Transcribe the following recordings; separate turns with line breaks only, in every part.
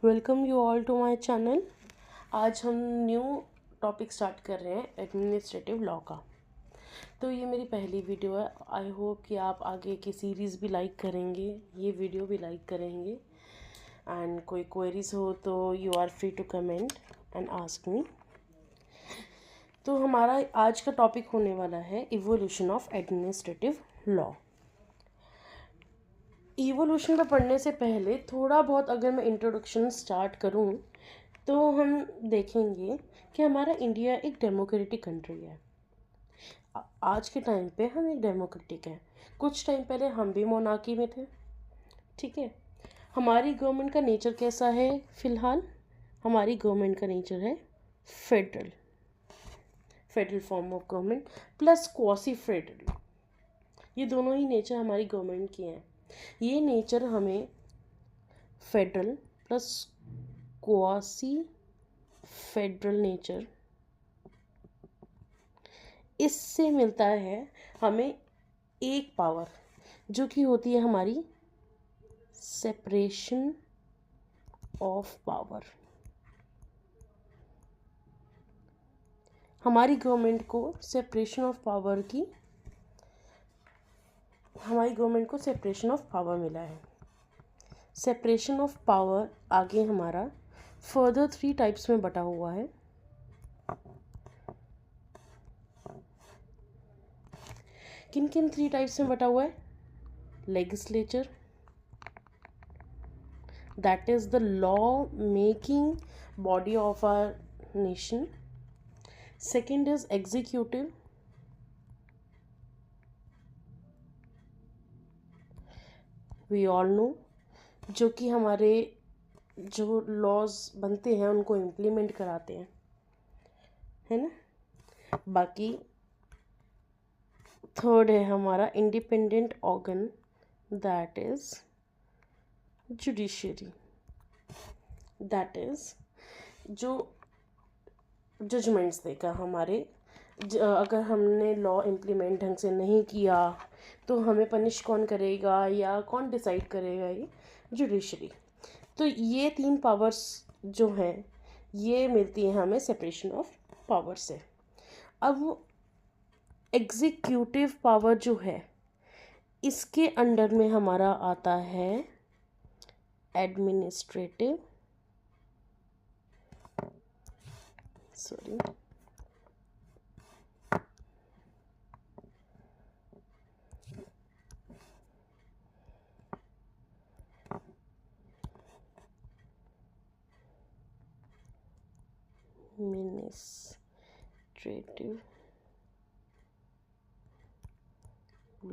Welcome you all to my channel. आज हम new topic start कर रहे हैं एडमिनिस्ट्रेटिव लॉ का। तो ये मेरी पहली वीडियो है। आई होप कि आप आगे की सीरीज़ भी लाइक करेंगे, ये वीडियो भी लाइक करेंगे। एंड कोई क्वेरीज हो तो you are free to comment and ask me. तो हमारा आज का टॉपिक होने वाला है evolution of administrative law. Evolution पर पढ़ने से पहले थोड़ा बहुत अगर मैं इंट्रोडक्शन स्टार्ट करूं तो हम देखेंगे कि हमारा इंडिया एक डेमोक्रेटिक कंट्री है। आज के टाइम पे हम एक डेमोक्रेटिक हैं। कुछ टाइम पहले हम भी मोनार्की में थे, ठीक है। हमारी गवर्नमेंट का नेचर कैसा है? फ़िलहाल हमारी गवर्नमेंट का नेचर है federal form of government plus quasi federal. ये दोनों ही नेचर हमारी गवर्नमेंट की हैं। ये नेचर हमें federal plus quasi federal nature, इससे मिलता है हमें एक पावर जो कि होती है हमारी सेपरेशन ऑफ पावर। हमारी गवर्नमेंट को सेपरेशन ऑफ पावर मिला है। सेपरेशन ऑफ पावर आगे हमारा फर्दर 3 टाइप्स में बटा हुआ है। किन किन 3 टाइप्स में बटा हुआ है? Legislature, that is the law making body of our nation. Second is executive, we all know, जो कि हमारे जो लॉज बनते हैं उनको इम्प्लीमेंट कराते हैं, है ना। बाकी थर्ड है हमारा independent organ, that is judiciary, that is जो जजमेंट्स देगा हमारे। अगर हमने लॉ इम्प्लीमेंट ढंग से नहीं किया तो हमें पनिश कौन करेगा या कौन डिसाइड करेगा? ये जुडिशरी। तो ये 3 पावर्स जो हैं ये मिलती हैं हमें सेपरेशन ऑफ पावर से। अब एग्जीक्यूटिव पावर जो है इसके अंडर में हमारा आता है administrative administrative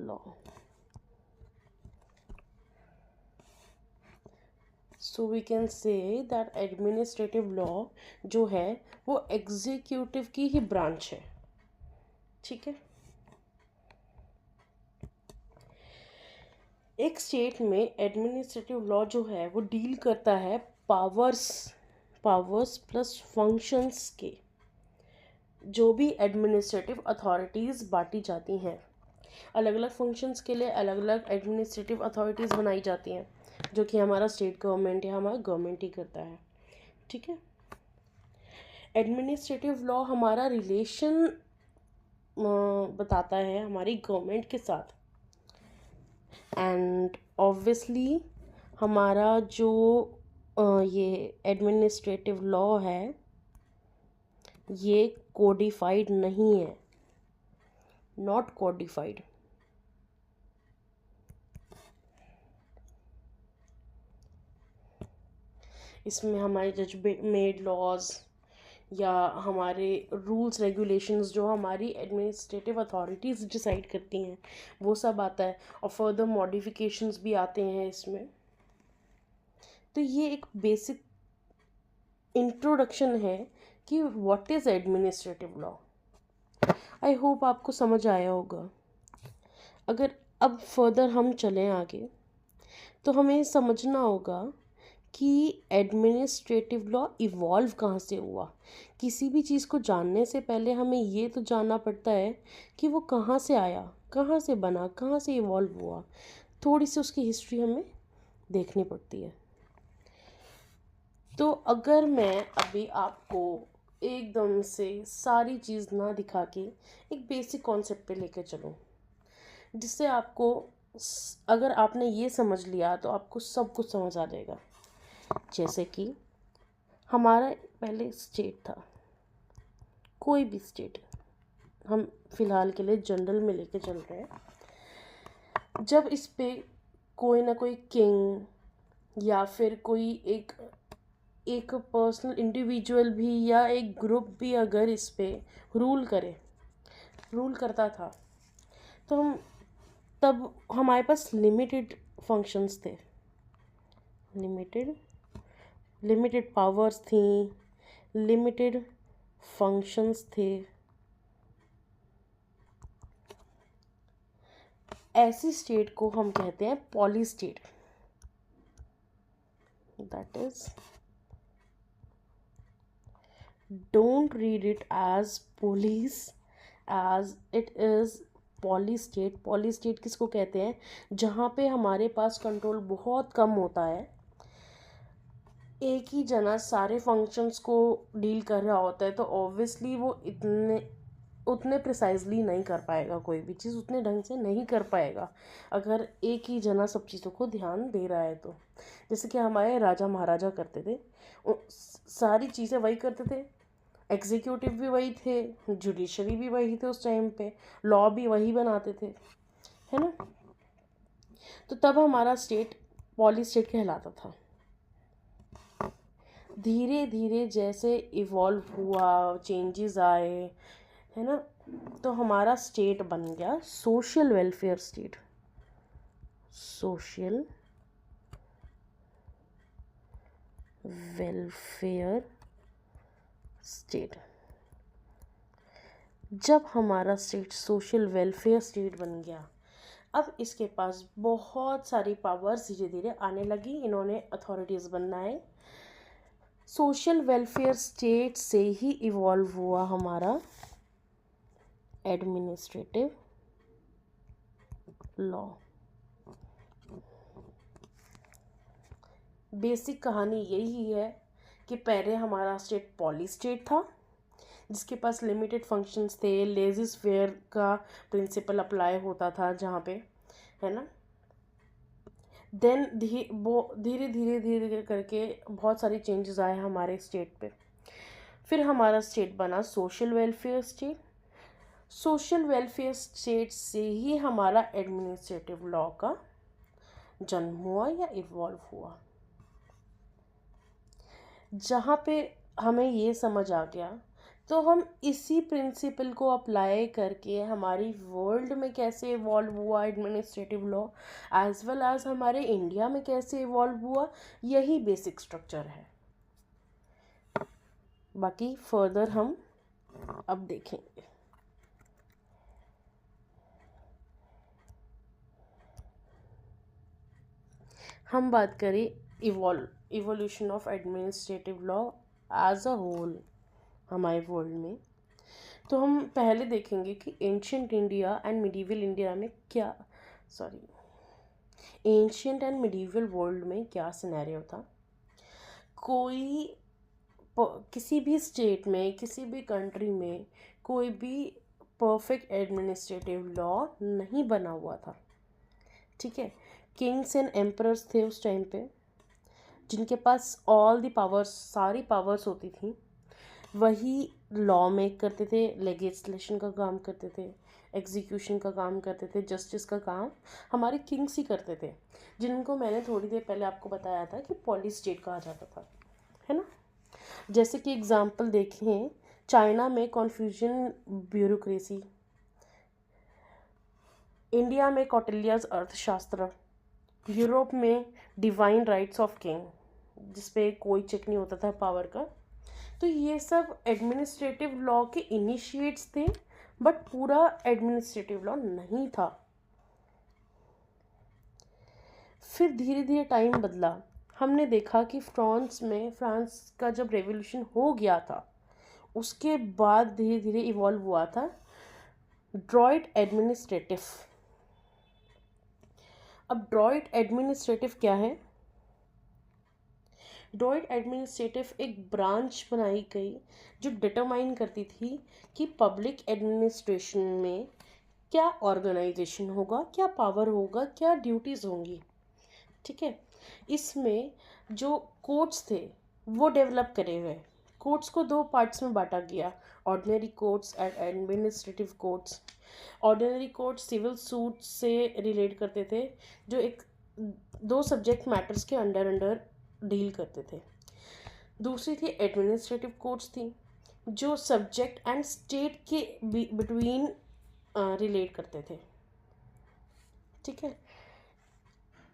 law. So we can say that administrative law जो है वो एग्जीक्यूटिव की ही ब्रांच है, ठीक है। एक स्टेट में एडमिनिस्ट्रेटिव लॉ जो है वो डील करता है पावर्स प्लस फंक्शंस के। जो भी एडमिनिस्ट्रेटिव अथॉरिटीज़ बांटी जाती हैं, अलग अलग फंक्शंस के लिए अलग अलग एडमिनिस्ट्रेटिव अथॉरिटीज़ बनाई जाती हैं, जो कि हमारा स्टेट गवर्नमेंट या हमारा गवर्नमेंट ही करता है, ठीक है। एडमिनिस्ट्रेटिव लॉ हमारा रिलेशन बताता है हमारी गवर्नमेंट के साथ। एंड ऑब्वियसली हमारा जो ये एडमिनिस्ट्रेटिव लॉ है ये कोडिफाइड नहीं है, नॉट कोडिफाइड। इसमें हमारे जज मेड लॉज या हमारे रूल्स रेगुलेशंस जो हमारी एडमिनिस्ट्रेटिव अथॉरिटीज़ डिसाइड करती हैं वो सब आता है, और फर्दर मॉडिफिकेशंस भी आते हैं इसमें। तो ये एक बेसिक इंट्रोडक्शन है कि what is administrative law. I hope आपको समझ आया होगा। अगर अब फर्दर हम चलें आगे तो हमें समझना होगा कि एडमिनिस्ट्रेटिव लॉ इवॉल्व कहाँ से हुआ। किसी भी चीज़ को जानने से पहले हमें ये तो जानना पड़ता है कि वो कहाँ से आया, कहाँ से बना, कहाँ से इवॉल्व हुआ। थोड़ी सी उसकी हिस्ट्री हमें देखनी पड़ती है। तो अगर मैं अभी आपको एकदम से सारी चीज़ ना दिखा के एक बेसिक कॉन्सेप्ट पे लेकर चलूँ, जिससे आपको अगर आपने ये समझ लिया तो आपको सब कुछ समझ आ जाएगा। जैसे कि हमारा पहले स्टेट था, कोई भी स्टेट, हम फिलहाल के लिए जनरल में लेके चल रहे हैं। जब इस पे कोई ना कोई किंग या फिर कोई एक एक पर्सनल इंडिविजुअल भी या एक ग्रुप भी अगर इस पे रूल करता था, तो तब हमारे पास लिमिटेड फंक्शंस थे, लिमिटेड पावर्स थी, लिमिटेड फंक्शंस थे। ऐसी स्टेट को हम कहते हैं poly state. That is, don't read it as police, as it is poly state. Poly state किसको कहते हैं? जहाँ पे हमारे पास कंट्रोल बहुत कम होता है, एक ही जना सारे फंक्शंस को डील कर रहा होता है, तो ऑब्वियसली वो उतने प्रिसाइजली नहीं कर पाएगा, कोई भी चीज़ उतने ढंग से नहीं कर पाएगा अगर एक ही जना सब चीज़ों को ध्यान दे रहा है तो। जैसे कि हमारे राजा महाराजा करते थे, सारी चीज़ें वही करते थे, एग्जीक्यूटिव भी वही थे, जुडिशरी भी वही थे, उस टाइम पे लॉ भी वही बनाते थे, है ना। तो तब हमारा स्टेट पॉली स्टेट कहलाता था। धीरे धीरे जैसे इवॉल्व हुआ, चेंजेस आए, है ना, तो हमारा स्टेट बन गया social welfare state. Social welfare state. जब हमारा स्टेट सोशल वेलफेयर स्टेट बन गया, अब इसके पास बहुत सारी पावर्स धीरे धीरे आने लगी, इन्होंने अथॉरिटीज़ बनना है। सोशल वेलफेयर स्टेट से ही इवॉल्व हुआ हमारा एडमिनिस्ट्रेटिव लॉ। बेसिक कहानी यही है कि पहले हमारा स्टेट पॉली स्टेट था, जिसके पास लिमिटेड फंक्शंस थे, लेजिस फेयर का प्रिंसिपल अप्लाई होता था जहाँ पे, है ना। देन धीरे धीरे धीरे करके बहुत सारी चेंजेस आए हमारे स्टेट पे। फिर हमारा स्टेट बना social welfare state. Social welfare state से ही हमारा एडमिनिस्ट्रेटिव लॉ का जन्म हुआ या इवॉल्व हुआ, जहाँ पे हमें ये समझ आ गया, तो हम इसी प्रिंसिपल को अप्लाई करके हमारी वर्ल्ड में कैसे इवॉल्व हुआ administrative law, as well as हमारे इंडिया में कैसे इवॉल्व हुआ, यही बेसिक स्ट्रक्चर है। बाकी फर्दर हम अब देखेंगे। हम बात करें evolution of administrative law as a whole हमारे वर्ल्ड में, तो हम पहले देखेंगे कि ancient India and medieval India में क्या एंशियंट एंड मिडीवल वर्ल्ड में क्या सिनेरियो था। किसी भी स्टेट में, किसी भी कंट्री में कोई भी परफेक्ट एडमिनिस्ट्रेटिव लॉ नहीं बना हुआ था, ठीक है। किंग्स एंड एम्परर्स थे उस टाइम पे, जिनके पास ऑल दी पावर्स, सारी पावर्स होती थी। वही लॉ मेक करते थे, लेजिस्लेशन का काम करते थे, एग्जीक्यूशन का काम करते थे, जस्टिस का काम हमारे किंग्स ही करते थे, जिनको मैंने थोड़ी देर पहले आपको बताया था कि पॉली स्टेट कहा जाता था, है ना। जैसे कि एग्जाम्पल देखें, चाइना में कॉन्फ्यूजन ब्यूरोक्रेसी, इंडिया में कौटिल्याज अर्थशास्त्र, यूरोप में डिवाइन राइट्स ऑफ किंग, जिसपे कोई चेक नहीं होता था पावर का। तो ये सब एडमिनिस्ट्रेटिव लॉ के इनिशिएट्स थे, बट पूरा एडमिनिस्ट्रेटिव लॉ नहीं था। फिर धीरे धीरे टाइम बदला, हमने देखा कि फ्रांस का जब रेवोल्यूशन हो गया था, उसके बाद धीरे धीरे इवॉल्व हुआ था ड्रॉइट एडमिनिस्ट्रेटिव। अब ड्रॉइट एडमिनिस्ट्रेटिव क्या है? जॉइंट एडमिनिस्ट्रेटिव एक ब्रांच बनाई गई जो डिटरमाइन करती थी कि पब्लिक एडमिनिस्ट्रेशन में क्या ऑर्गेनाइजेशन होगा, क्या पावर होगा, क्या ड्यूटीज़ होंगी। ठीक है। इसमें जो कोर्ट्स थे वो डेवलप करे हुए। कोर्ट्स को दो पार्ट्स में बांटा गया, ordinary courts and administrative courts. Ordinary courts civil suit से रिलेट करते थे, जो एक दो सब्जेक्ट मैटर्स के अंडर अंडर डील करते थे। दूसरी थी एडमिनिस्ट्रेटिव कोर्ट्स थी, जो सब्जेक्ट एंड स्टेट के बिटवीन रिलेट करते थे। ठीक है।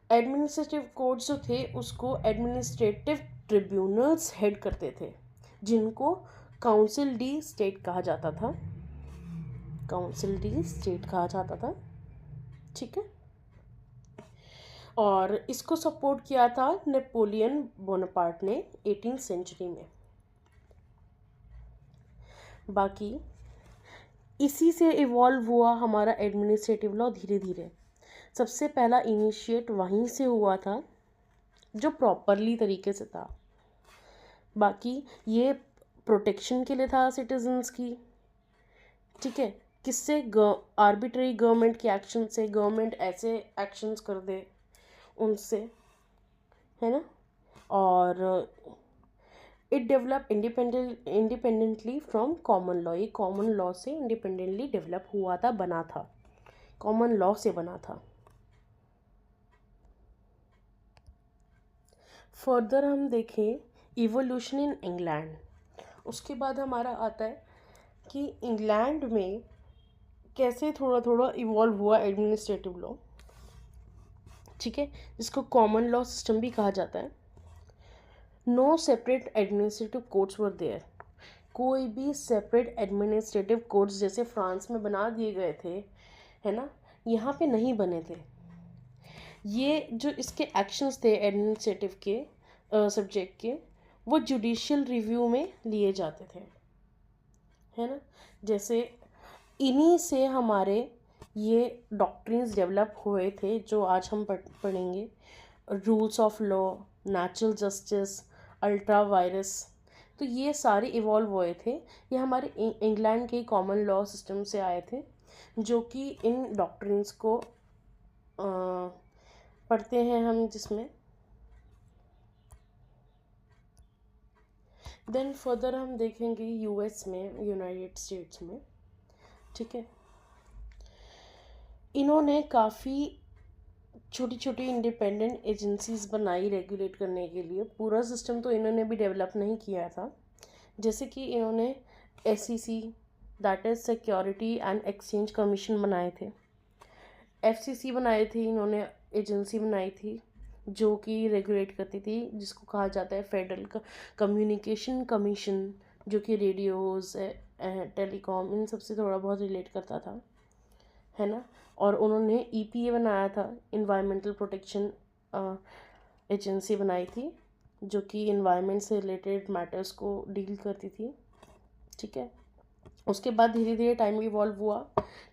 एडमिनिस्ट्रेटिव कोर्ट्स जो थे उसको एडमिनिस्ट्रेटिव ट्रिब्यूनल्स हेड करते थे, जिनको काउंसिल डी स्टेट कहा जाता था। काउंसिल डी स्टेट कहा जाता था। ठीक है। और इसको सपोर्ट किया था नेपोलियन बोनापार्ट ने 18th सेंचुरी में। बाकी इसी से इवॉल्व हुआ हमारा एडमिनिस्ट्रेटिव लॉ धीरे धीरे। सबसे पहला इनिशिएट वहीं से हुआ था जो प्रॉपरली तरीके से था। बाकी ये प्रोटेक्शन के लिए था सिटीजन्स की। ठीक है। किससे? आर्बिट्रेरी गवर्नमेंट के एक्शन से, गवर्नमेंट ऐसे एक्शंस कर दे उनसे, है ना। और it develop independently from common law. ये कॉमन लॉ से इंडिपेंडेंटली डेवलप हुआ था, बना था, कॉमन लॉ से बना था। फर्दर हम देखें इवोल्यूशन इन इंग्लैंड। उसके बाद हमारा आता है कि इंग्लैंड में कैसे थोड़ा थोड़ा इवॉल्व हुआ एडमिनिस्ट्रेटिव लॉ। ठीक है। जिसको कॉमन लॉ सिस्टम भी कहा जाता है। No separate administrative courts were there. कोई भी सेपरेट एडमिनिस्ट्रेटिव कोर्ट्स जैसे फ्रांस में बना दिए गए थे, है ना, यहाँ पे नहीं बने थे। ये जो इसके एक्शंस थे एडमिनिस्ट्रेटिव के सब्जेक्ट के, वो जुडिशियल रिव्यू में लिए जाते थे, है ना। जैसे इन्हीं से हमारे ये डॉक्ट्रिन्स डेवलप हुए थे जो आज हम पढ़ेंगे। Rules of law, natural justice, ultra vires, तो ये सारे इवॉल्व हुए थे। ये हमारे इंग्लैंड के कॉमन लॉ सिस्टम से आए थे, जो कि इन डॉक्ट्रिन्स को पढ़ते हैं हम, जिसमें देन फर्दर हम देखेंगे यूएस में, यूनाइटेड स्टेट्स में। ठीक है। इन्होंने काफ़ी छोटी छोटी इंडिपेंडेंट एजेंसीज बनाई रेगुलेट करने के लिए। पूरा सिस्टम तो इन्होंने भी डेवलप नहीं किया था। जैसे कि इन्होंने SEC, that is security and exchange commission बनाए थे। FCC बनाए थे इन्होंने, एजेंसी बनाई थी जो कि रेगुलेट करती थी, जिसको कहा जाता है फेडरल कम्युनिकेशन कमीशन, जो कि रेडियोज़, टेलीकॉम, इन सबसे थोड़ा बहुत रिलेट करता था, है ना। और उन्होंने EPA बनाया था, इन्वायरमेंटल प्रोटेक्शन एजेंसी बनाई थी, जो कि इन्वायरमेंट से रिलेटेड मैटर्स को डील करती थी। ठीक है। उसके बाद धीरे धीरे टाइम इवॉल्व हुआ,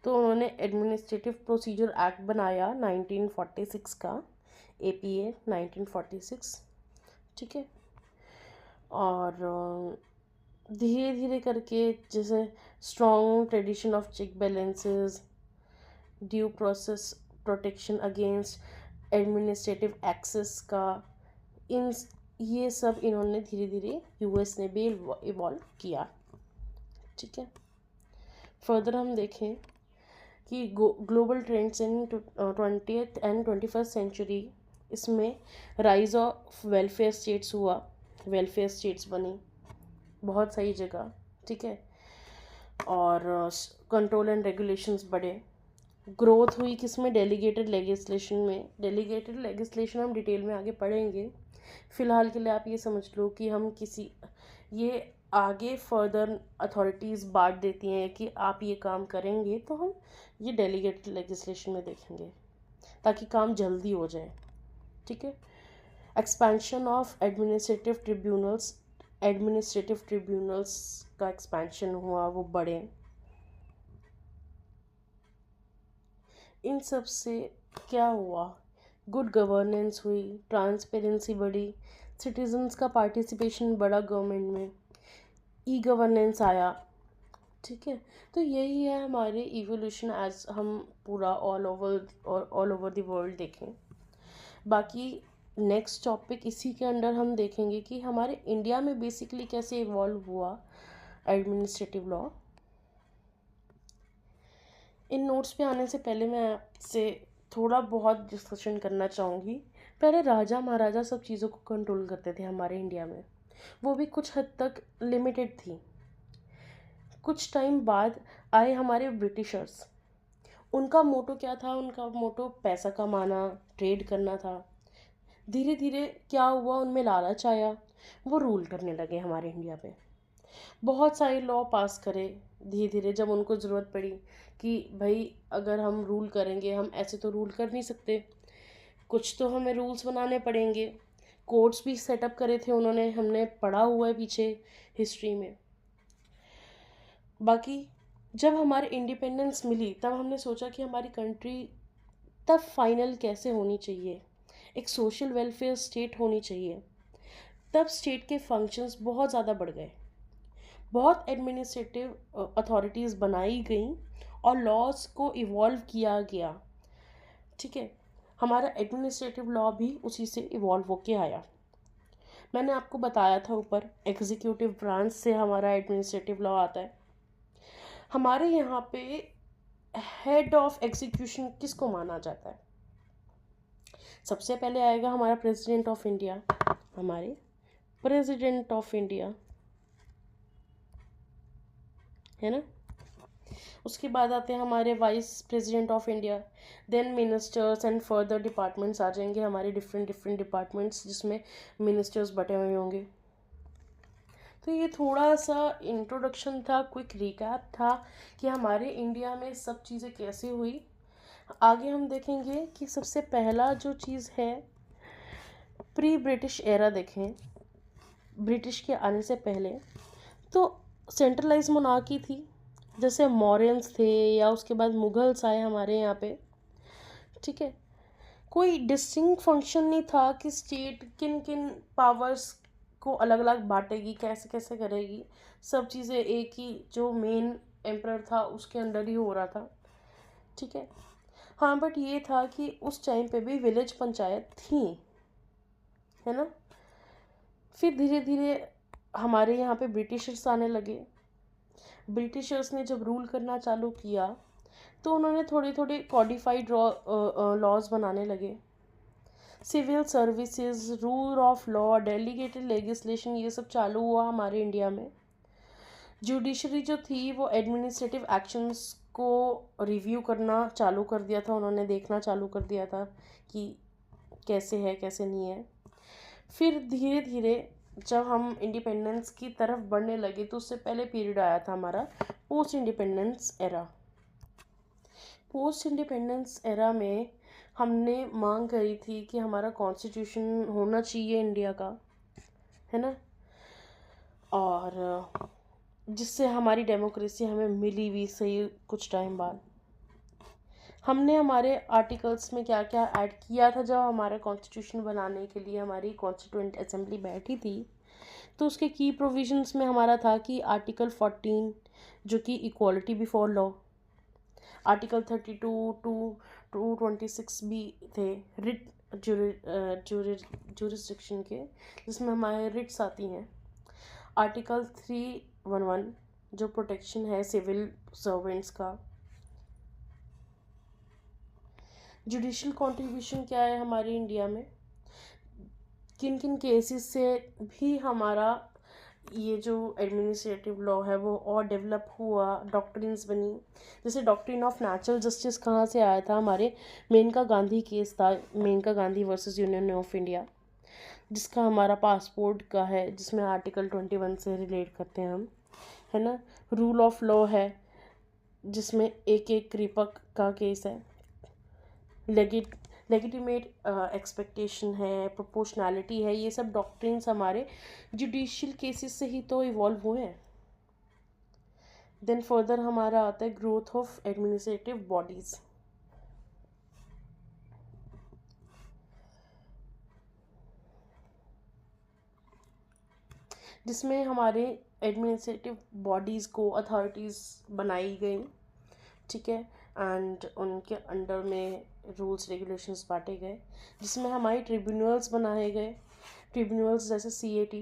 तो उन्होंने एडमिनिस्ट्रेटिव प्रोसीजर एक्ट बनाया 1946 का, APA 1946। ठीक है। और धीरे धीरे करके जैसे strong tradition of check balances, due process protection against administrative excess का, इन ये सब इन्होंने धीरे धीरे US ने भी इवॉल्व किया। ठीक है। फर्दर हम देखें कि global trends in 20th and 21st century, इसमें राइज ऑफ वेलफेयर स्टेट्स हुआ। वेलफेयर स्टेट्स बनी बहुत सही जगह। ठीक है। और कंट्रोल एंड रेगुलेशंस बढ़े। ग्रोथ हुई किसमें? डेलीगेटेड लेजिस्लेशन में। डेलीगेटेड लेजिस्लेशन हम डिटेल में आगे पढ़ेंगे। फ़िलहाल के लिए आप ये समझ लो कि हम ये आगे फर्दर अथॉरिटीज़ बांट देती हैं कि आप ये काम करेंगे, तो हम ये डेलीगेटेड लेजिस्लेशन में देखेंगे ताकि काम जल्दी हो जाए। ठीक है। एक्सपेंशन ऑफ एडमिनिस्ट्रेटिव ट्रिब्यूनल्स का एक्सपेंशन हुआ, वो बढ़े। इन सब से क्या हुआ? गुड गवर्नेंस हुई, ट्रांसपेरेंसी बढ़ी, सिटीजन्स का पार्टिसिपेशन बढ़ा गवर्नमेंट में, ई गवर्नेंस आया। ठीक है, तो यही है हमारे इवोल्यूशन एज हम पूरा ऑल ओवर द वर्ल्ड देखें। बाकी नेक्स्ट टॉपिक इसी के अंडर हम देखेंगे कि हमारे इंडिया में बेसिकली कैसे इवॉल्व हुआ एडमिनिस्ट्रेटिव लॉ। इन नोट्स पे आने से पहले मैं आपसे थोड़ा बहुत डिस्कशन करना चाहूँगी। पहले राजा महाराजा सब चीज़ों को कंट्रोल करते थे हमारे इंडिया में, वो भी कुछ हद तक लिमिटेड थी। कुछ टाइम बाद आए हमारे ब्रिटिशर्स। उनका मोटो क्या था? उनका मोटो पैसा कमाना, ट्रेड करना था। धीरे धीरे क्या हुआ, उनमें लालच आया, वो रूल करने लगे हमारे इंडिया पे। बहुत सारे लॉ पास करे धीरे धीरे, जब उनको ज़रूरत पड़ी कि भाई अगर हम रूल करेंगे, हम ऐसे तो रूल कर नहीं सकते, कुछ तो हमें रूल्स बनाने पड़ेंगे। कोर्ट्स भी सेटअप करे थे उन्होंने, हमने पढ़ा हुआ है पीछे हिस्ट्री में। बाकी जब हमारे इंडिपेंडेंस मिली तब हमने सोचा कि हमारी कंट्री तब फाइनल कैसे होनी चाहिए, एक सोशल वेलफेयर स्टेट होनी चाहिए। तब स्टेट के फंक्शंस बहुत ज़्यादा बढ़ गए, बहुत एडमिनिस्ट्रेटिव अथॉरिटीज़ बनाई गई और लॉज को इवॉल्व किया गया। ठीक है, हमारा एडमिनिस्ट्रेटिव लॉ भी उसी से इवॉल्व होके आया। मैंने आपको बताया था ऊपर, एग्जीक्यूटिव ब्रांच से हमारा एडमिनिस्ट्रेटिव लॉ आता है। हमारे यहाँ पे हेड ऑफ एग्जीक्यूशन किसको माना जाता है? सबसे पहले आएगा हमारा प्रेसिडेंट ऑफ इंडिया, हमारे प्रेसिडेंट ऑफ इंडिया, है ना। उसके बाद आते हैं हमारे vice president of India, then ministers and further departments आ जाएंगे हमारे, डिफरेंट डिपार्टमेंट्स जिसमें मिनिस्टर्स बटे हुए होंगे। तो ये थोड़ा सा इंट्रोडक्शन था, क्विक रिकैप था कि हमारे इंडिया में सब चीज़ें कैसे हुई। आगे हम देखेंगे कि सबसे पहला जो चीज़ है प्री ब्रिटिश एरा देखें, ब्रिटिश के आने से पहले तो सेंट्रलाइज मोनार्की थी, जैसे मौर्यंस थे या उसके बाद मुगल्स आए हमारे यहाँ पे। ठीक है, कोई डिस्टिंक्ट फंक्शन नहीं था कि स्टेट किन किन पावर्स को अलग अलग बांटेगी, कैसे कैसे करेगी। सब चीज़ें एक ही जो मेन एम्परर था उसके अंडर ही हो रहा था। ठीक है, हाँ, बट ये था कि उस टाइम पे भी विलेज पंचायत थी, है ना। फिर धीरे धीरे हमारे यहाँ पे ब्रिटिशर्स आने लगे। ब्रिटिशर्स ने जब रूल करना चालू किया तो उन्होंने थोड़े थोड़े कॉडिफाइड लॉज बनाने लगे। Civil services, rule of law, delegated legislation, ये सब चालू हुआ हमारे इंडिया में। जुडिशरी जो थी वो एडमिनिस्ट्रेटिव एक्शंस को रिव्यू करना चालू कर दिया था, उन्होंने देखना चालू कर दिया था कि कैसे है कैसे नहीं है। फिर धीरे धीरे जब हम इंडिपेंडेंस की तरफ बढ़ने लगे तो उससे पहले पीरियड आया था हमारा post independence era. Post independence era में हमने मांग करी थी कि हमारा कॉन्स्टिट्यूशन होना चाहिए इंडिया का, है ना, और जिससे हमारी डेमोक्रेसी हमें मिली भी सही कुछ टाइम बाद। हमने हमारे आर्टिकल्स में क्या क्या ऐड किया था जब हमारा कॉन्स्टिट्यूशन बनाने के लिए हमारी कॉन्स्टिट्यूएंट असेंबली बैठी थी, तो उसके की प्रोविजंस में हमारा था कि आर्टिकल 14 जो कि equality before law, article 32 to 226 भी थे रिट जुरिस्डिक्शन के, जिसमें हमारे रिट्स आती हैं। आर्टिकल 311 जो प्रोटेक्शन है सिविल सर्वेंट्स का। जुडिशल कंट्रीब्यूशन क्या है हमारे इंडिया में, किन किन केसेस से भी हमारा ये जो एडमिनिस्ट्रेटिव लॉ है वो और डेवलप हुआ, डॉक्ट्रिन्स बनी। जैसे डॉक्ट्रिन ऑफ नेचुरल जस्टिस कहाँ से आया था? हमारे मेनका गांधी केस था, Maneka Gandhi versus Union of India, जिसका हमारा पासपोर्ट का है, जिसमें आर्टिकल 21 से रिलेट करते हैं हम, है ना। रूल ऑफ लॉ है जिसमें एक कृपक का केस है, लेगिटिमेट एक्सपेक्टेशन है, प्रोपोर्शनैलिटी है। ये सब डॉक्ट्रिन्स हमारे जुडिशियल केसेस से ही तो इवॉल्व हुए हैं। देन फर्दर हमारा आता है ग्रोथ ऑफ एडमिनिस्ट्रेटिव बॉडीज़। जिसमें हमारे एडमिनिस्ट्रेटिव बॉडीज़ को अथॉरिटीज़ बनाई गई, ठीक है, एंड उनके अंडर में रूल्स रेगुलेशंस बांटे गए, जिसमें हमारे ट्रिब्यूनल्स बनाए गए। ट्रिब्यूनल्स जैसे CAT,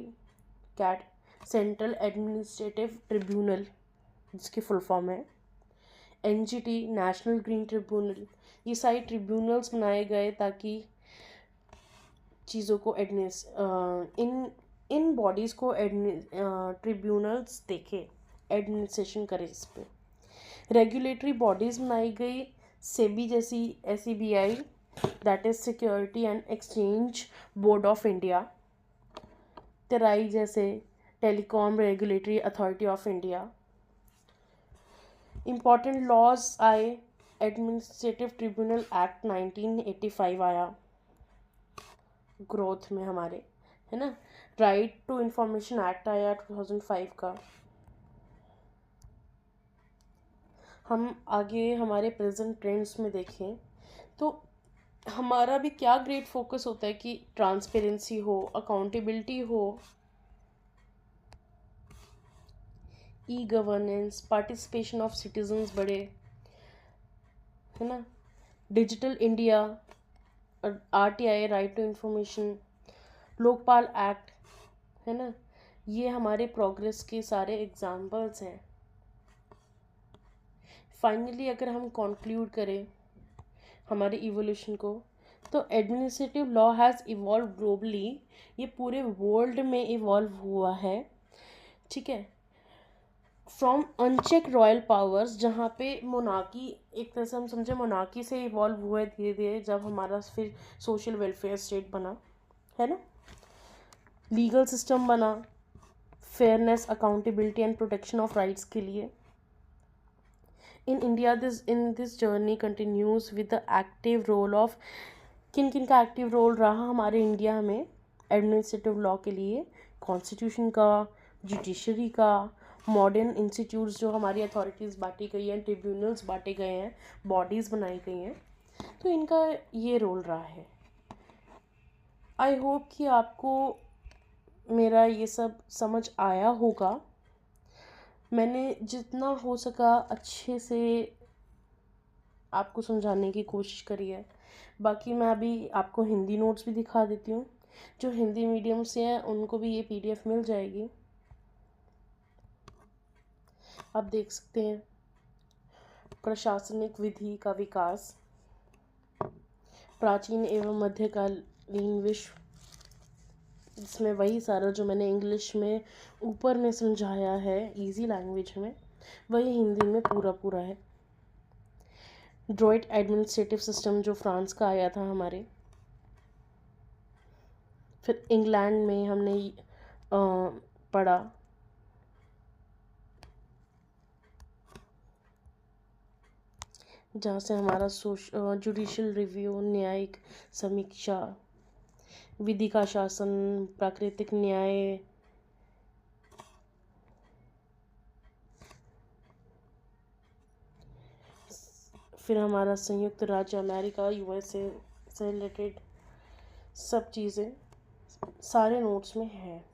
CAT, central administrative tribunal, जिसकी फुल फॉर्म है NGT, नेशनल ग्रीन ट्रिब्यूनल। ये सारे ट्रिब्यूनल्स बनाए गए ताकि चीज़ों को इन बॉडीज़ को ट्रिब्यूनल्स देखे, एडमिनिस्ट्रेशन करे इस पे। रेगुलेटरी बॉडीज़ बनाई गई, सेबी जैसी, SEBI, that is security and exchange board of India, TRAI जैसे, telecom regulatory authority of India. Important laws आए, एडमिनिस्ट्रेटिव ट्रिब्यूनल एक्ट 1985 आया ग्रोथ में हमारे, है ना। राइट टू इंफॉर्मेशन एक्ट आया 2005 का। हम आगे हमारे प्रेजेंट ट्रेंड्स में देखें तो हमारा भी क्या ग्रेट फोकस होता है कि ट्रांसपेरेंसी हो, अकाउंटेबिलिटी हो, गवर्नेंस, पार्टिसिपेशन ऑफ सिटीजन्स बढ़े, है ना, digital India, RTI, right to information, Lokpal act, है ना। ये हमारे प्रोग्रेस के सारे एग्जाम्पल्स हैं। फाइनली अगर हम कंक्लूड करें हमारे इवोल्यूशन को, तो administrative law has evolve globally, ये पूरे वर्ल्ड में इवॉल्व हुआ है, ठीक है। फ्रॉम अनचेक रॉयल पावर्स, जहाँ पे मोनार्की, एक तरह से हम समझे मोनार्की से इवॉल्व हुआ है धीरे धीरे, जब हमारा फिर सोशल वेलफेयर स्टेट बना, है ना, लीगल सिस्टम बना, fairness, accountability and protection of rights के लिए। In India this journey continues with the active role of, किन किन का एक्टिव रोल रहा हमारे इंडिया में एडमिनिस्ट्रेटिव लॉ के लिए, कॉन्स्टिट्यूशन का, जुडिशरी का, मॉडर्न इंस्टीट्यूट्स जो हमारी अथॉरिटीज़ बांटी गई हैं, ट्रिब्यूनल्स बांटे गए हैं, बॉडीज़ बनाई गई हैं, तो इनका ये रोल रहा है। आई होप कि आपको मेरा ये सब समझ आया होगा। मैंने जितना हो सका अच्छे से आपको समझाने की कोशिश करी है। बाकी मैं अभी आपको हिंदी नोट्स भी दिखा देती हूँ। जो हिंदी मीडियम से हैं उनको भी ये PDF मिल जाएगी, आप देख सकते हैं। प्रशासनिक विधि का विकास, प्राचीन एवं मध्यकालीन विश्व, इसमें वही सारा जो मैंने इंग्लिश में ऊपर में समझाया है इजी लैंग्वेज में, वही हिंदी में पूरा पूरा है। ड्रॉइट एडमिनिस्ट्रेटिव सिस्टम जो फ्रांस का आया था हमारे। फिर इंग्लैंड में हमने पढ़ा जहाँ से हमारा जुडिशियल रिव्यू, न्यायिक समीक्षा, विधि का शासन, प्राकृतिक न्याय, फिर हमारा संयुक्त राज्य अमेरिका, USA से रिलेटेड सब चीज़ें सारे नोट्स में है।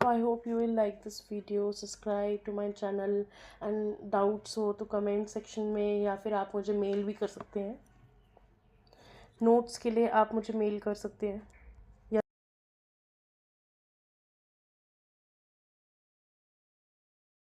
I hope you will like this video, subscribe to my channel and doubts हो तो कमेंट सेक्शन में, या फिर आप मुझे मेल भी कर सकते हैं। नोट्स के लिए आप मुझे मेल कर सकते हैं।